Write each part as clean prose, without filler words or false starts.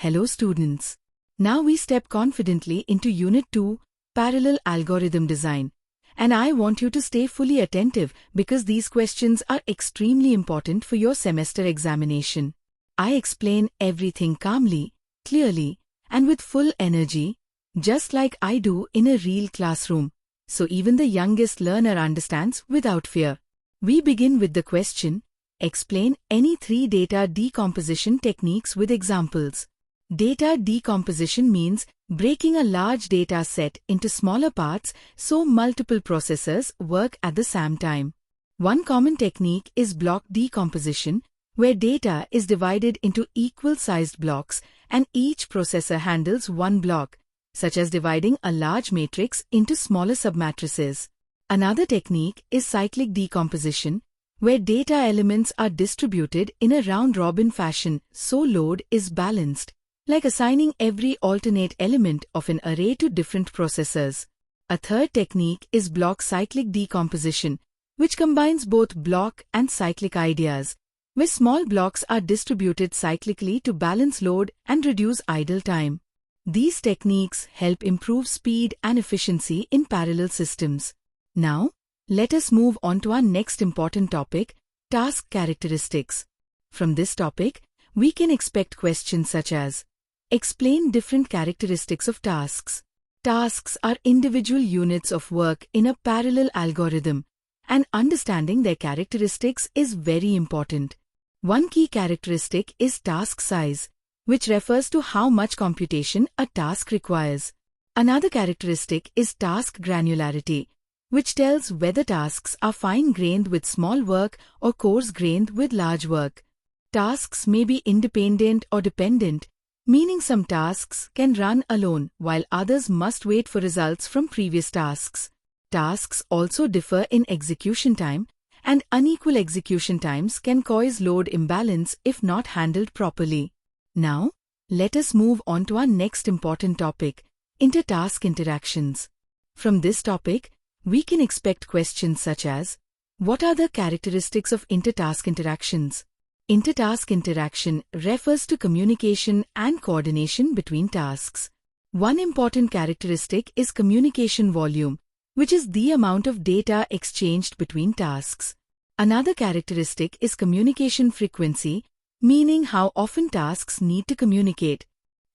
Hello students. Now we step confidently into Unit 2, Parallel Algorithm Design. And I want you to stay fully attentive because these questions are extremely important for your semester examination. I explain everything calmly, clearly, and with full energy, just like I do in a real classroom. So even the youngest learner understands without fear. We begin with the question, explain any 3 data decomposition techniques with examples. Data decomposition means breaking a large data set into smaller parts so multiple processors work at the same time. One common technique is block decomposition, where data is divided into equal-sized blocks and each processor handles one block, such as dividing a large matrix into smaller submatrices. Another technique is cyclic decomposition, where data elements are distributed in a round-robin fashion so load is balanced, like assigning every alternate element of an array to different processors. A third technique is block cyclic decomposition, which combines both block and cyclic ideas, where small blocks are distributed cyclically to balance load and reduce idle time. These techniques help improve speed and efficiency in parallel systems. Now, let us move on to our next important topic, task characteristics. From this topic, we can expect questions such as, explain different characteristics of tasks. Tasks are individual units of work in a parallel algorithm, and understanding their characteristics is very important. One key characteristic is task size, which refers to how much computation a task requires. Another characteristic is task granularity, which tells whether tasks are fine-grained with small work or coarse-grained with large work. Tasks may be independent or dependent, meaning some tasks can run alone while others must wait for results from previous tasks. Tasks also differ in execution time, and unequal execution times can cause load imbalance if not handled properly. Now, let us move on to our next important topic, inter-task interactions. From this topic, we can expect questions such as, what are the characteristics of inter-task interactions? Inter-task interaction refers to communication and coordination between tasks. One important characteristic is communication volume, which is the amount of data exchanged between tasks. Another characteristic is communication frequency, meaning how often tasks need to communicate.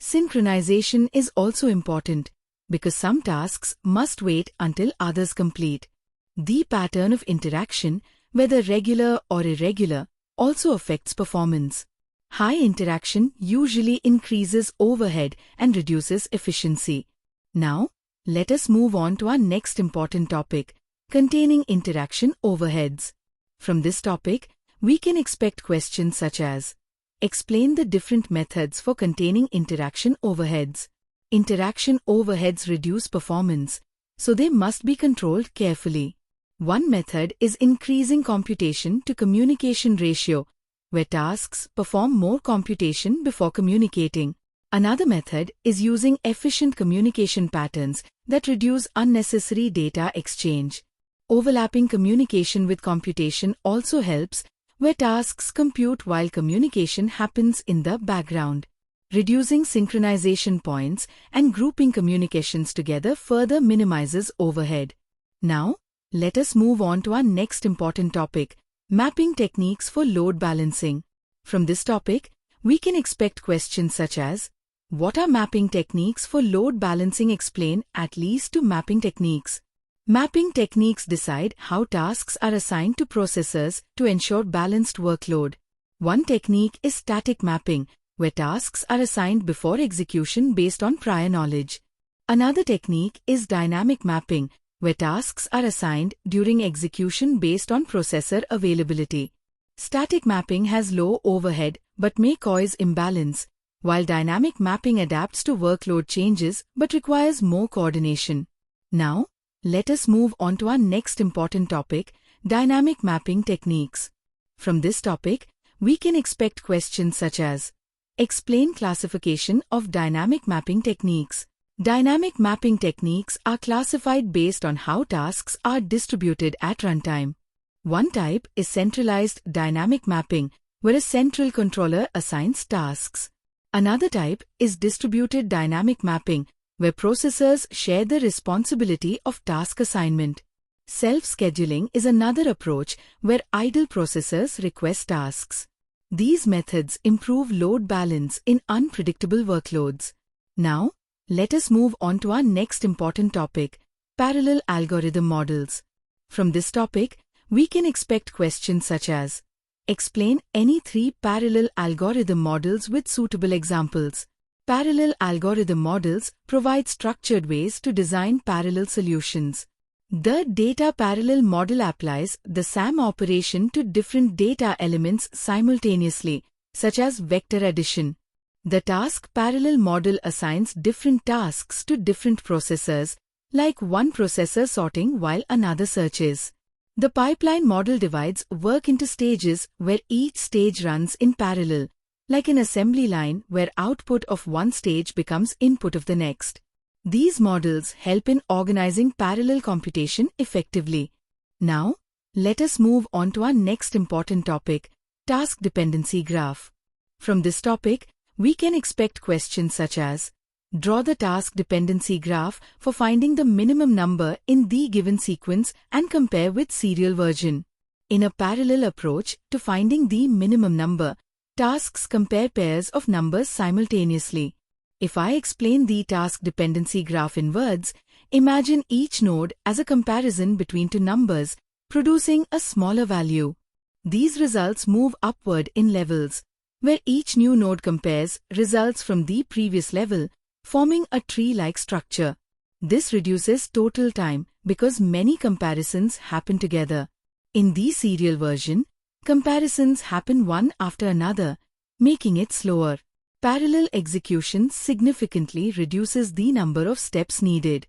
Synchronization is also important, because some tasks must wait until others complete. The pattern of interaction, whether regular or irregular, also affects performance. High interaction usually increases overhead and reduces efficiency. Now, let us move on to our next important topic, containing interaction overheads. From this topic, we can expect questions such as, explain the different methods for containing interaction overheads. Interaction overheads reduce performance, so they must be controlled carefully. One method is increasing computation to communication ratio, where tasks perform more computation before communicating. Another method is using efficient communication patterns that reduce unnecessary data exchange. Overlapping communication with computation also helps, where tasks compute while communication happens in the background. Reducing synchronization points and grouping communications together further minimizes overhead. Now, let us move on to our next important topic, mapping techniques for load balancing. From this topic, we can expect questions such as, what are mapping techniques for load balancing? Explain at least 2 mapping techniques. Mapping techniques decide how tasks are assigned to processors to ensure balanced workload. One technique is static mapping, where tasks are assigned before execution based on prior knowledge. Another technique is dynamic mapping, where tasks are assigned during execution based on processor availability. Static mapping has low overhead but may cause imbalance, while dynamic mapping adapts to workload changes but requires more coordination. Now, let us move on to our next important topic, dynamic mapping techniques. From this topic, we can expect questions such as, explain classification of dynamic mapping techniques. Dynamic mapping techniques are classified based on how tasks are distributed at runtime. One type is centralized dynamic mapping, where a central controller assigns tasks. Another type is distributed dynamic mapping, where processors share the responsibility of task assignment. Self-scheduling is another approach where idle processors request tasks. These methods improve load balance in unpredictable workloads. Now, let us move on to our next important topic, parallel algorithm models. From this topic, we can expect questions such as, explain any 3 parallel algorithm models with suitable examples. Parallel algorithm models provide structured ways to design parallel solutions. The data parallel model applies the SAM operation to different data elements simultaneously, such as vector addition. The task parallel model assigns different tasks to different processors, like one processor sorting while another searches. The pipeline model divides work into stages where each stage runs in parallel, like an assembly line where output of one stage becomes input of the next. These models help in organizing parallel computation effectively. Now, let us move on to our next important topic, task dependency graph. From this topic, we can expect questions such as, draw the task dependency graph for finding the minimum number in the given sequence and compare with serial version. In a parallel approach to finding the minimum number, tasks compare pairs of numbers simultaneously. If I explain the task dependency graph in words, imagine each node as a comparison between 2 numbers, producing a smaller value. These results move upward in levels, where each new node compares results from the previous level, forming a tree-like structure. This reduces total time because many comparisons happen together. In the serial version, comparisons happen one after another, making it slower. Parallel execution significantly reduces the number of steps needed.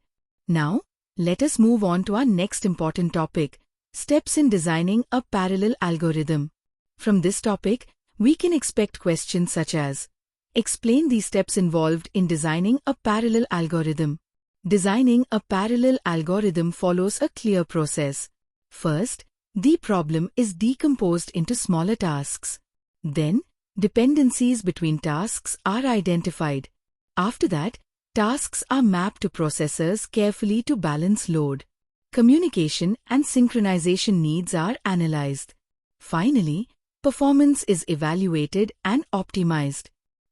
Now, let us move on to our next important topic, steps in designing a parallel algorithm. From this topic, we can expect questions such as, explain the steps involved in designing a parallel algorithm. Designing a parallel algorithm follows a clear process. First, the problem is decomposed into smaller tasks. Then, dependencies between tasks are identified. After that, tasks are mapped to processors carefully to balance load. Communication and synchronization needs are analyzed. Finally, performance is evaluated and optimized.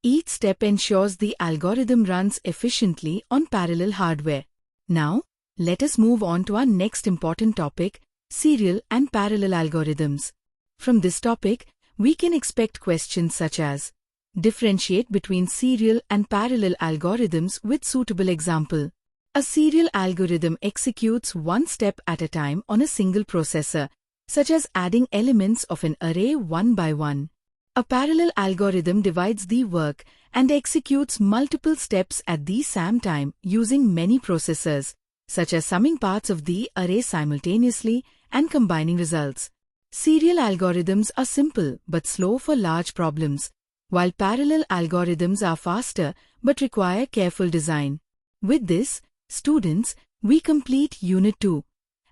Each step ensures the algorithm runs efficiently on parallel hardware. Now, let us move on to our next important topic, serial and parallel algorithms. From this topic, we can expect questions such as, differentiate between serial and parallel algorithms with suitable example. A serial algorithm executes one step at a time on a single processor, such as adding elements of an array one by one. A parallel algorithm divides the work and executes multiple steps at the same time using many processors, such as summing parts of the array simultaneously and combining results. Serial algorithms are simple but slow for large problems, while parallel algorithms are faster but require careful design. With this, students, we complete Unit 2.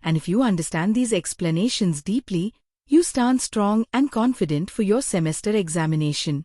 And if you understand these explanations deeply, you stand strong and confident for your semester examination.